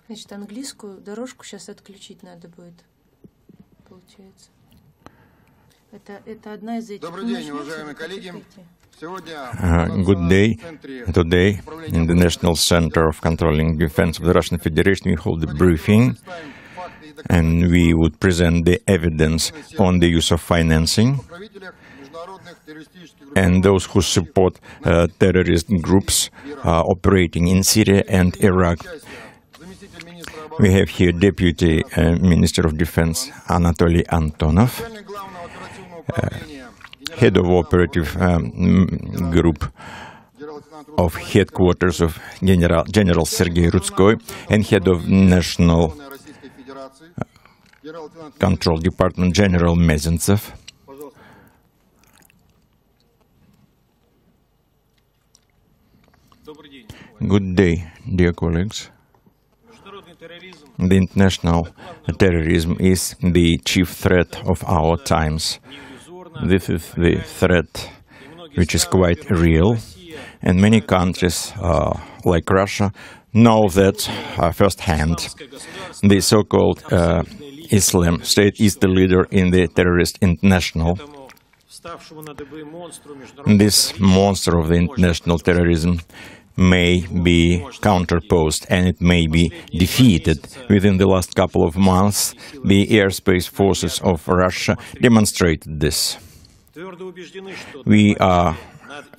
Значит, английскую дорожку сейчас отключить надо будет, получается. Это одна из этих. Добрый день, уважаемые коллеги. Good day. Today, in the National Center of Controlling Defense of the Russian Federation, we hold a briefing, and we would present the evidence on the use of financing and those who support terrorist groups operating in Syria and Iraq. We have here Deputy Minister of Defense Anatoly Antonov, Head of Operative Group of Headquarters of General Sergei Rudskoy, and Head of National Control Department General Mezentsev. Good day, dear colleagues. The international terrorism is the chief threat of our times. This is the threat which is quite real, and many countries, like Russia, know that firsthand. The so-called Islam State is the leader in the terrorist international. This monster of the international terrorism may be counterposed and it may be defeated. Within the last couple of months, the airspace forces of Russia demonstrated this. We are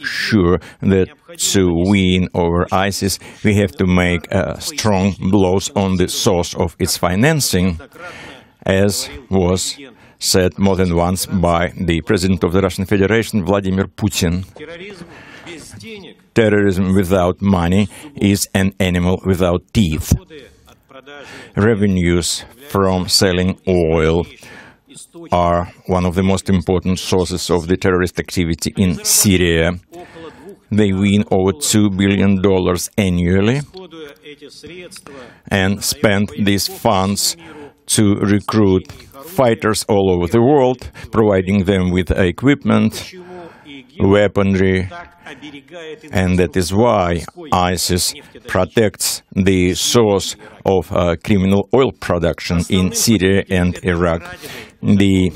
sure that to win over ISIS, we have to make strong blows on the source of its financing, as was said more than once by the President of the Russian Federation, Vladimir Putin. Terrorism without money is an animal without teeth. Revenues from selling oil are one of the most important sources of the terrorist activity in Syria. They win over $2 billion annually and spend these funds to recruit fighters all over the world, providing them with equipment, weaponry, and that is why ISIS protects the source of criminal oil production in Syria and Iraq. The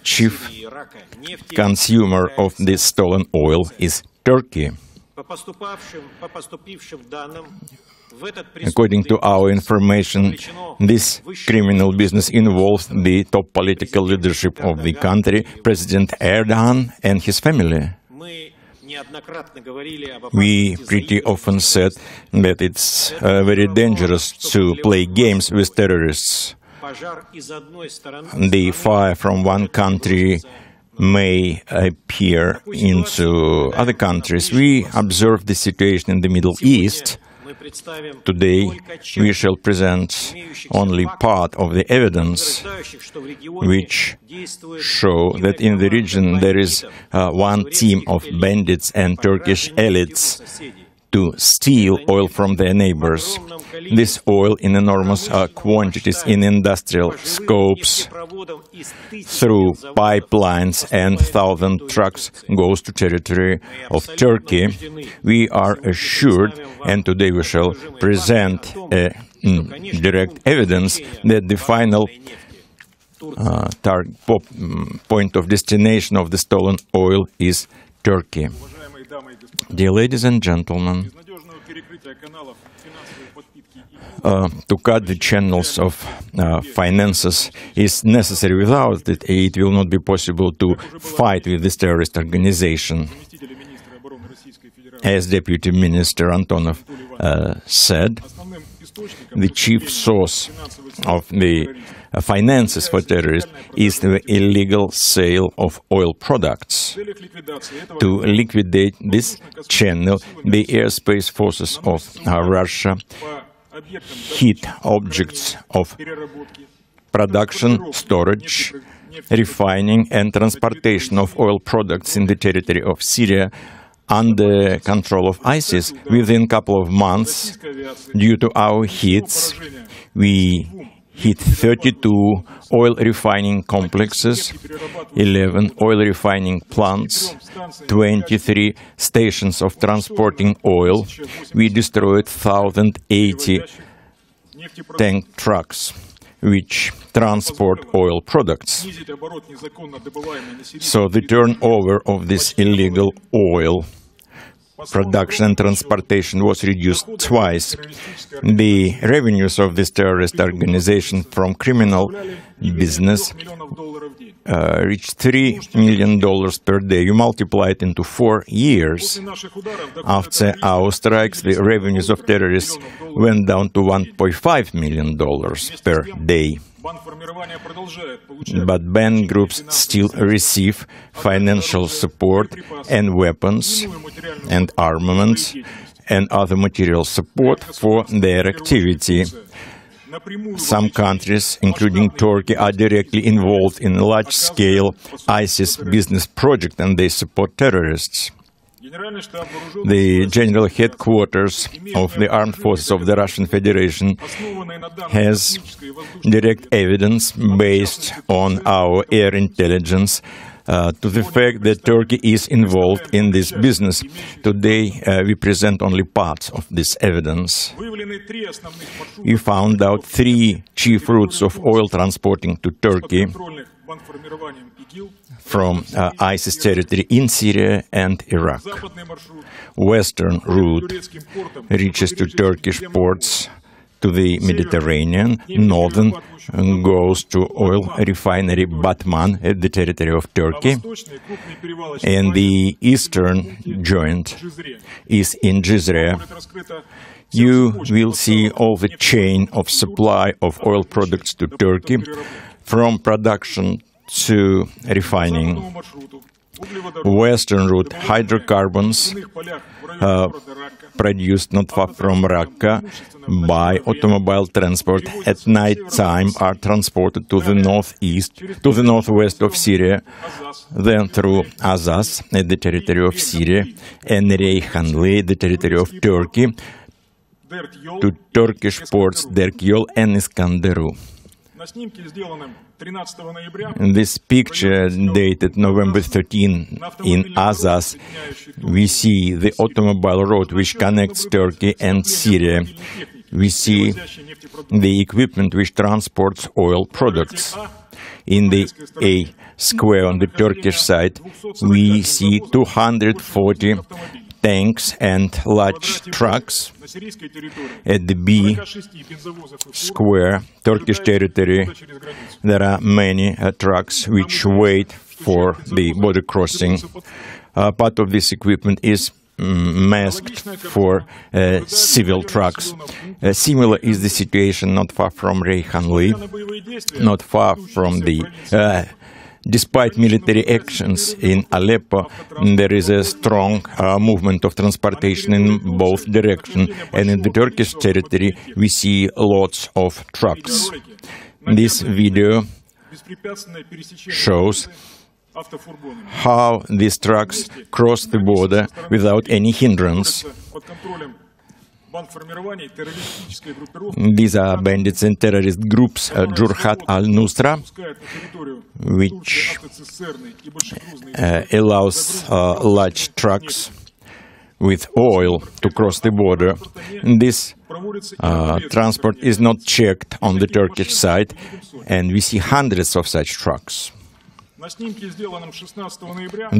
chief consumer of this stolen oil is Turkey. According to our information, this criminal business involves the top political leadership of the country, President Erdogan and his family. We pretty often said that it's very dangerous to play games with terrorists. The fire from one country may appear into other countries. We observe the situation in the Middle East. Today, we shall present only part of the evidence which show that in the region there is one team of bandits and Turkish elites to steal oil from their neighbors. This oil in enormous quantities in industrial scopes through pipelines and 1,000 trucks goes to territory of Turkey. We are assured, and today we shall present direct evidence that the final point of destination of the stolen oil is Turkey. Dear ladies and gentlemen, to cut the channels of finances is necessary. Without it, it will not be possible to fight with this terrorist organization. As Deputy Minister Antonov said, the chief source of the finances for terrorists is the illegal sale of oil products. To liquidate this channel, the airspace forces of Russia hit objects of production, storage, refining and transportation of oil products in the territory of Syria under control of ISIS. Within a couple of months, due to our hits, we hit 32 oil refining complexes, 11 oil refining plants, 23 stations of transporting oil. We destroyed 1,080 tank trucks which transport oil products. So the turnover of this illegal oil production and transportation was reduced twice. The revenues of this terrorist organization from criminal business reached $3 million per day. You multiply it into 4 years. After our strikes, the revenues of terrorists went down to $1.5 million per day. But banned groups still receive financial support and weapons and armaments and other material support for their activity. Some countries, including Turkey, are directly involved in a large-scale ISIS business project, and they support terrorists. The General Headquarters of the Armed Forces of the Russian Federation has direct evidence based on our air intelligence to the fact that Turkey is involved in this business. Today, we present only parts of this evidence. We found out 3 chief routes of oil transporting to Turkey from ISIS territory in Syria and Iraq. Western route reaches to Turkish ports to the Mediterranean. Northern goes to oil refinery Batman at the territory of Turkey. And the eastern joint is in Jizre. You will see all the chain of supply of oil products to Turkey, from production to refining. Western route, hydrocarbons produced not far from Raqqa by automobile transport at night time are transported to the northwest of Syria, then through Azaz at the territory of Syria and Reyhanli, the territory of Turkey, to Turkish ports Derkyol and Iskanderun. In this picture, dated November 13 in Azaz, we see the automobile road which connects Turkey and Syria. We see the equipment which transports oil products. In the A square on the Turkish side, we see 240 tanks and large trucks. At the B square, Turkish territory, there are many trucks which wait for the border crossing. Part of this equipment is masked for civil trucks. Similar is the situation not far from Reyhanli, not far from the... Despite military actions in Aleppo, there is a strong movement of transportation in both directions, and in the Turkish territory we see lots of trucks. This video shows how these trucks cross the border without any hindrance. These are bandits and terrorist groups, Jurhat al-Nusra, which allows large trucks with oil to cross the border. This transport is not checked on the Turkish side, and we see hundreds of such trucks. In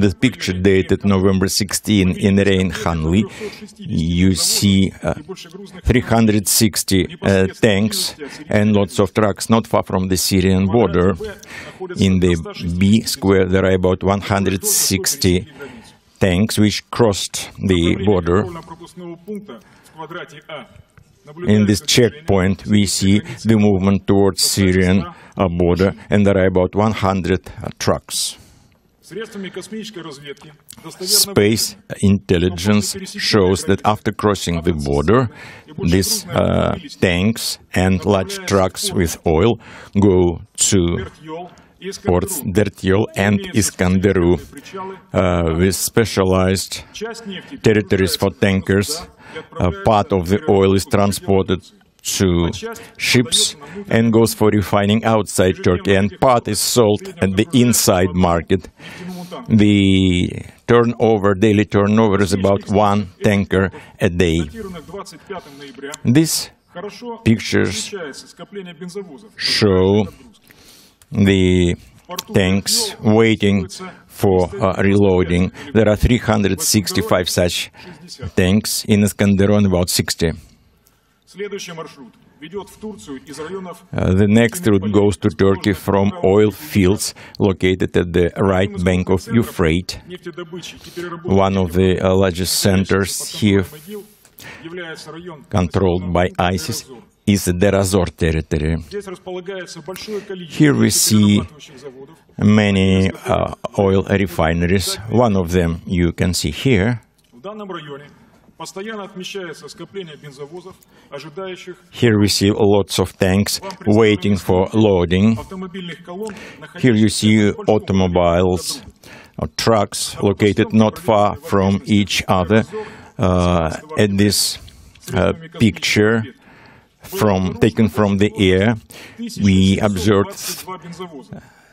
the picture dated November 16 in Reyhanli, you see 360 tanks and lots of trucks not far from the Syrian border. In the B square, there are about 160 tanks which crossed the border. in this checkpoint, we see the movement towards Syrian border, and there are about 100 trucks. Space intelligence shows that after crossing the border, these tanks and large trucks with oil go to ports Dertyol and Iskanderun with specialized territories for tankers. Part of the oil is transported to ships and goes for refining outside Turkey, and part is sold at the inside market. The daily turnover is about 1 tanker a day. These pictures show the tanks waiting for reloading. There are 365 such tanks, in Iskanderun about 60. The next route goes to Turkey from oil fields located at the right bank of Euphrates. One of the largest centers here, controlled by ISIS, is the Derazor territory. Here we see many oil refineries. One of them you can see here. Here we see lots of tanks waiting for loading. Here you see automobiles or trucks located not far from each other. At this picture taken from the air, we observed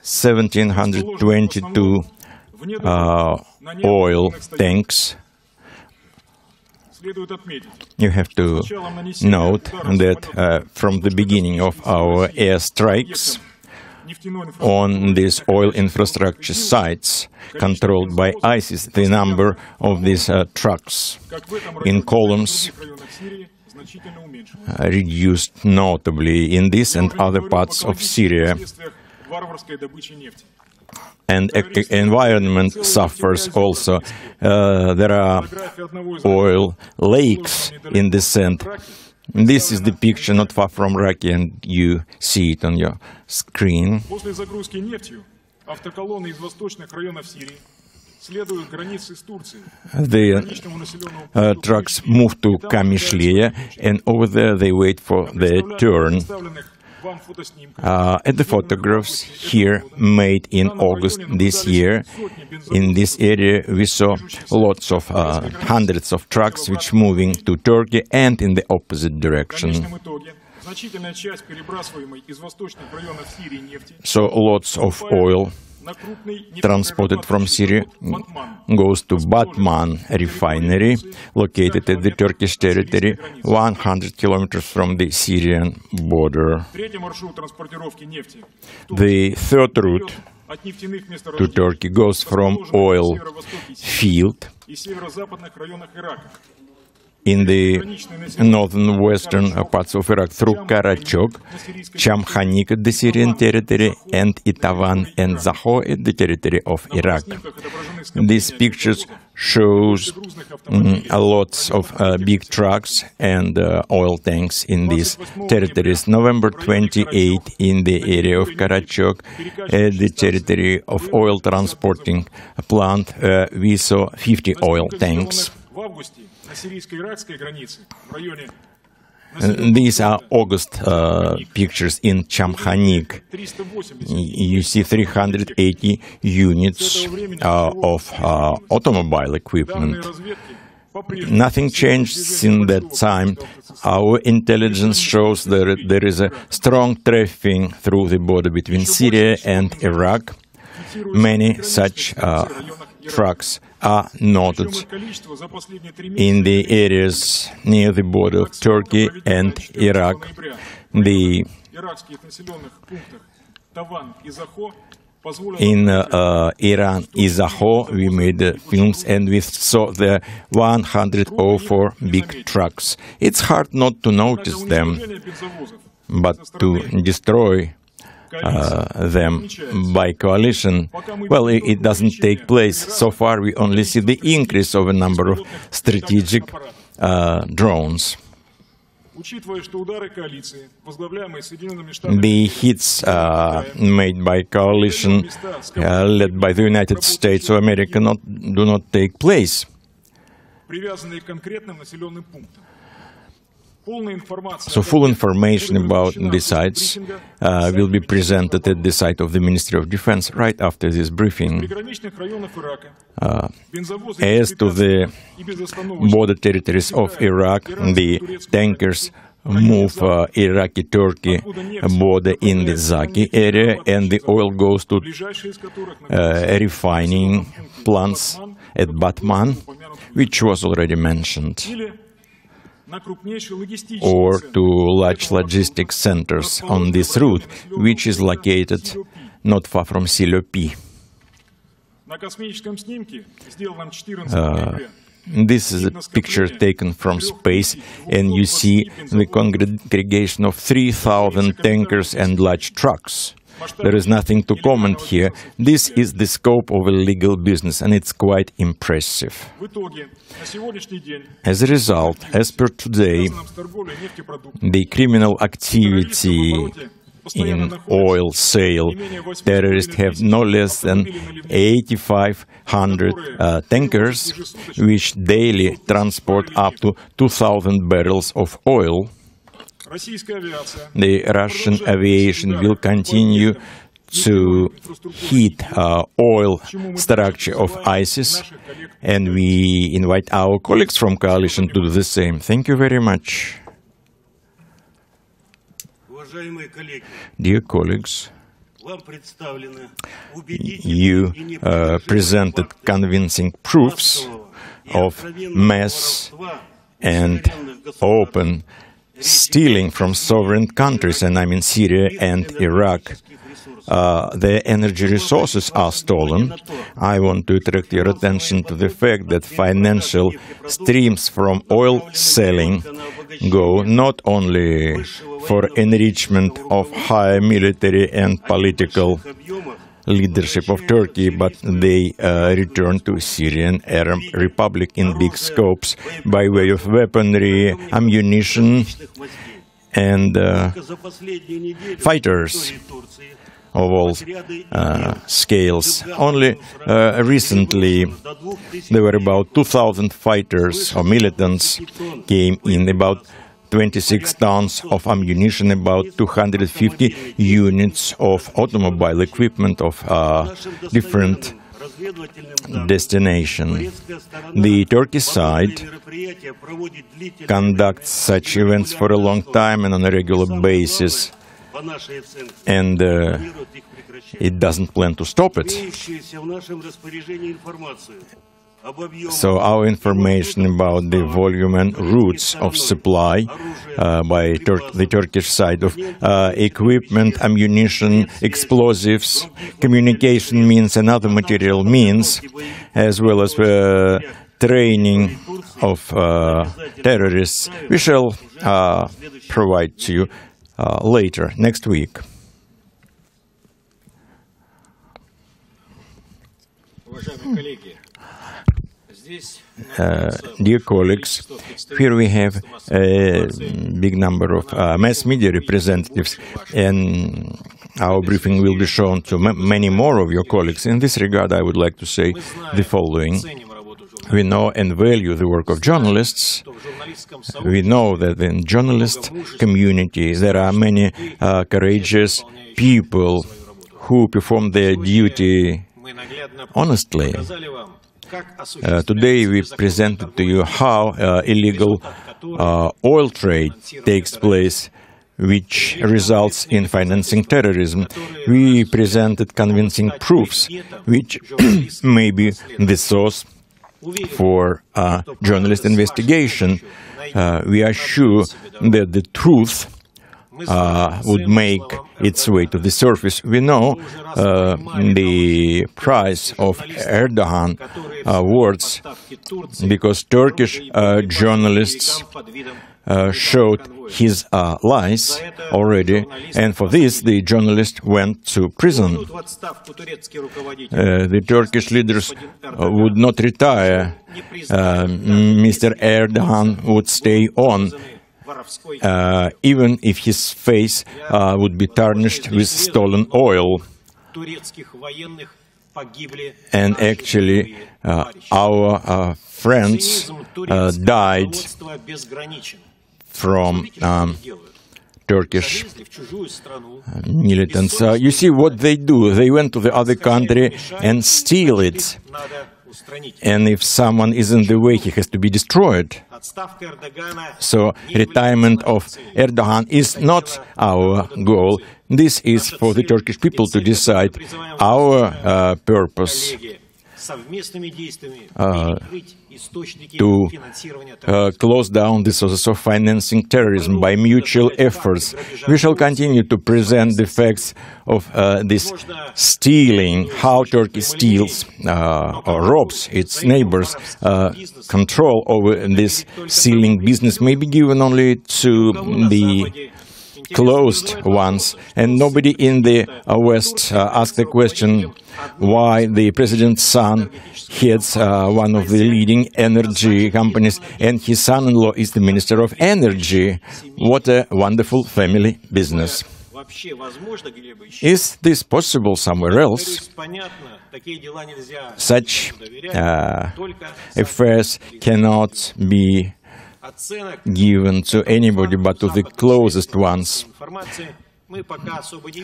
1,722 oil tanks. You have to note that from the beginning of our airstrikes on these oil infrastructure sites controlled by ISIS, the number of these trucks in columns reduced notably in this and other parts of Syria. And environment suffers also. There are oil lakes in the sand. This is the picture not far from Raqqa, and you see it on your screen. The trucks move to Kamishliya, and over there they wait for their turn. At the photographs here made in August this year, in this area we saw lots of hundreds of trucks which moving to Turkey and in the opposite direction. So lots of oil transported from Syria goes to Batman refinery, located at the Turkish territory, 100 kilometers from the Syrian border. The third route to Turkey goes from oil field in the northern western parts of Iraq through Karachok, Chamkhanik at the Syrian territory, and Itavan and Zaho at the territory of Iraq. These pictures shows lots of big trucks and oil tanks in these territories. November 28 in the area of Karachok, at the territory of oil transporting plant, we saw 50 oil tanks. These are August pictures in Chamkhanik. You see 380 units of automobile equipment. Nothing changed since that time. Our intelligence shows that there is a strong trafficking through the border between Syria and Iraq. Many such trucks are noted in the areas near the border of Turkey and Iraq. In Iran, Izaho, we made films and we saw the 104 big trucks. It's hard not to notice them, but to destroy them by coalition, well, it doesn't take place. So far, we only see the increase of a number of strategic drones. The hits made by coalition led by the United States of America do not take place. So full information about the sites will be presented at the site of the Ministry of Defense right after this briefing. As to the border territories of Iraq, the tankers move Iraqi-Turkey border in the Zaki area, and the oil goes to refining plants at Batman, which was already mentioned, or to large logistics centers on this route, which is located not far from Silopi. This is a picture taken from space, and you see the congregation of 3,000 tankers and large trucks. There is nothing to comment here. This is the scope of illegal business, and it's quite impressive. As a result, as per today, the criminal activity in oil sale, terrorists have no less than 8,500 tankers, which daily transport up to 2,000 barrels of oil. The Russian aviation will continue to hit oil structure of ISIS, and we invite our colleagues from coalition to do the same. Thank you very much. Dear colleagues, you presented convincing proofs of mass and open stealing from sovereign countries, and I mean Syria and Iraq. Their energy resources are stolen. I want to attract your attention to the fact that financial streams from oil selling go not only for enrichment of high military and political leadership of Turkey, but they return to Syrian Arab Republic in big scopes by way of weaponry, ammunition, and fighters of all scales. Only recently, there were about 2,000 fighters or militants came in, about 26 tons of ammunition, about 250 units of automobile equipment of different destination. The Turkish side conducts such events for a long time and on a regular basis, and it doesn't plan to stop it. So our information about the volume and routes of supply by the Turkish side of equipment, ammunition, explosives, communication means and other material means, as well as training of terrorists, we shall provide to you later, next week. Dear colleagues, here we have a big number of mass media representatives, and our briefing will be shown to many more of your colleagues. In this regard, I would like to say the following. We know and value the work of journalists. We know that in journalist community there are many courageous people who perform their duty honestly. Today we presented to you how illegal oil trade takes place, which results in financing terrorism. We presented convincing proofs, which may be the source for journalist investigation. We are sure that the truth would make its way to the surface. We know the price of Erdogan words because Turkish journalists showed his lies already, and for this the journalist went to prison. The Turkish leaders would not retire. Mr. Erdogan would stay on even if his face would be tarnished with stolen oil. And actually, our friends died from Turkish militants. You see what they do. They went to the other country and steal it. And if someone is in the way, he has to be destroyed. So retirement of Erdogan is not our goal. This is for the Turkish people to decide. Our purpose to close down the sources of financing terrorism by mutual efforts. We shall continue to present the facts of this stealing, how Turkey steals or robs its neighbors. Control over this stealing business may be given only to the closed ones, and nobody in the West asked the question why the president's son heads one of the leading energy companies and his son-in-law is the Minister of Energy. What a wonderful family business. Is this possible somewhere else? Such affairs cannot be given to anybody but to the closest ones.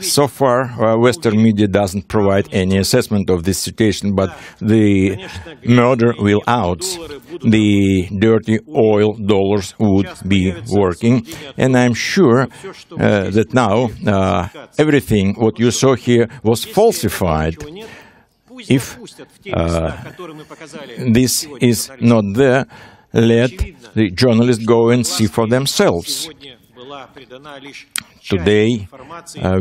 So far, Western media doesn't provide any assessment of this situation, but the murder will out. The dirty oil dollars would be working, and I'm sure that now everything what you saw here was falsified. If this is not there, let the journalists go and see for themselves. Today,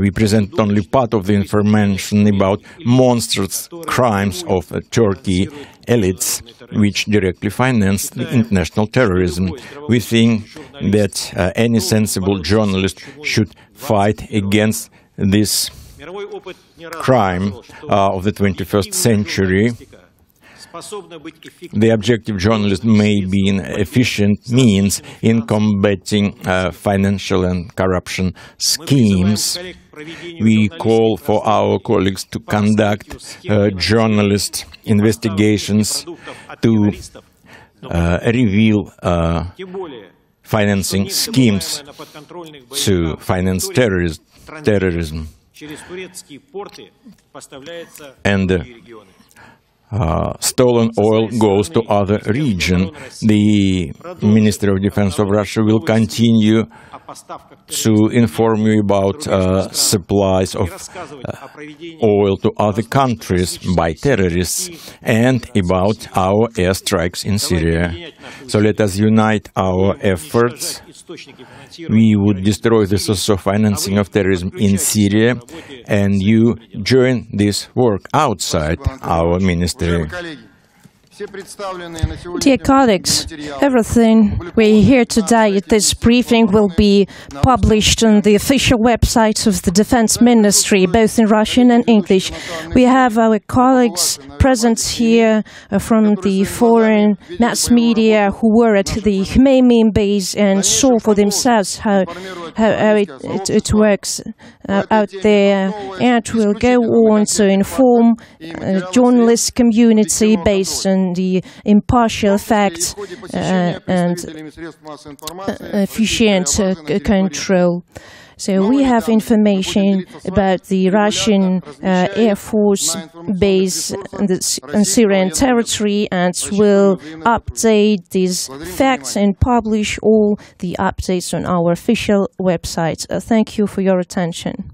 we present only part of the information about monstrous crimes of Turkey elites, which directly finance the international terrorism. We think that any sensible journalist should fight against this crime of the 21st century. The objective journalist may be an efficient means in combating financial and corruption schemes. We call for our colleagues to conduct journalist investigations to reveal financing schemes to finance terrorism. And stolen oil goes to other regions. The Ministry of Defense of Russia will continue to inform you about supplies of oil to other countries by terrorists and about our airstrikes in Syria. So let us unite our efforts. We would destroy the source of financing of terrorism in Syria, and you join this work outside our ministry. Dear colleagues, everything we hear today at this briefing will be published on the official website of the Defense Ministry, both in Russian and English. We have our colleagues present here from the foreign mass media who were at the Khmeimim base and saw for themselves how it works out there, and will go on to inform the journalist community based on the impartial facts and efficient control. So we have information about the Russian Air Force base on Syrian territory, and will update these facts and publish all the updates on our official website. Thank you for your attention.